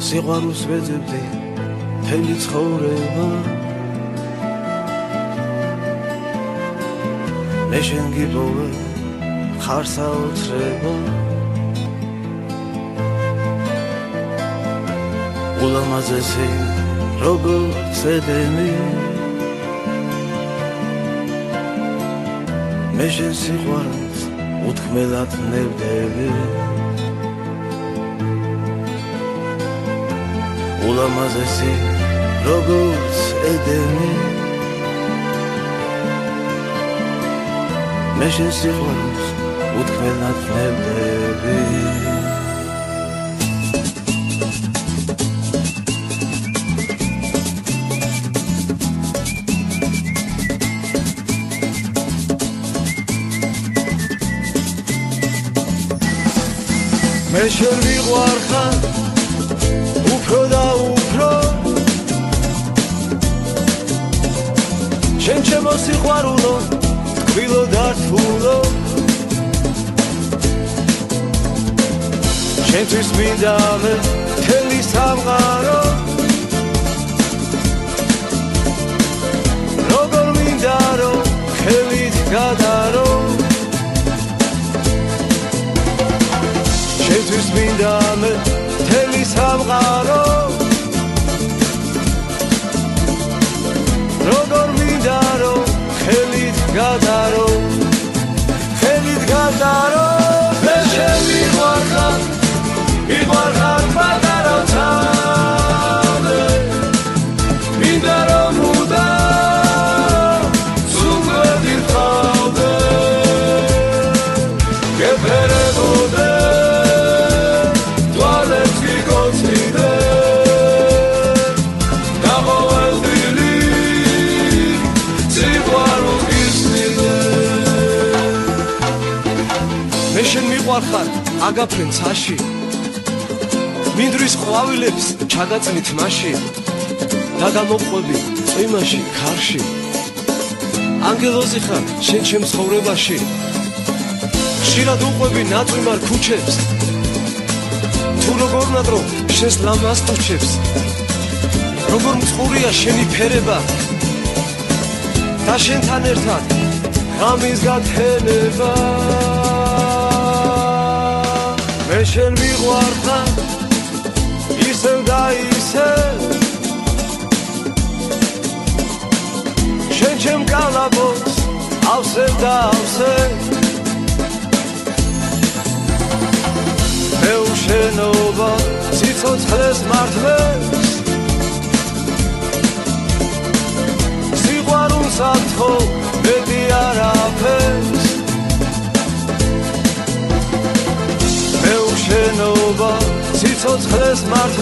სიყვარულს ვეძებდი მთელი ცხოვრება მე შენ გიპოვე ხარ საოცრება ულამაზესი როგორც ედენი მე შენ სიყვარულს უთქმელად ნებდები ულამაზესი როგორც ედენი მე შენ სიყვარულს უთქმელად ნებდები მე შენ ვიყვარხარ უფრო და უფრო შენ ჩემო სიყვარულო თქვილო და რთულო შენთვის მინდა მე მთელი სამყარო როგორ მინდა რომ ხელით გადარო შენთვის მინდა მე მთელი სამყარო როგორ მინდა რომ ხელით გადარო მე შენ ვიყვარხარ პატარა თავზე მინდა რომ მუდამ სულმედი ვთავდე გეფერებოდე შენ მიყვარხარ აგაფრენ ცაში მინდვრის ყვავილებს ჩაგაწნით მასში და გამოყვები წვიმაში ქარში ანგელოზი ხარ შენ ჩემ ცხოვრებაში ხშირად უყვები ნაწვიმარ ქუჩებს თუ როგორ ნატრო შენს ლამაზ ტუჩებს როგორ მწყურია შენი ფერება და შენთან ერთად ღამის გათენება მე შენ ვიყვარხარ ისევ და ისევ შენ ჩემ კალაპოტს ავსებ და ავსებ მე უშენობა სიცოცხლეს მართლებს სიყვარულს ამთხოვ მეტი არაფერს მე უშენობა სიცოცხლეს მართლებს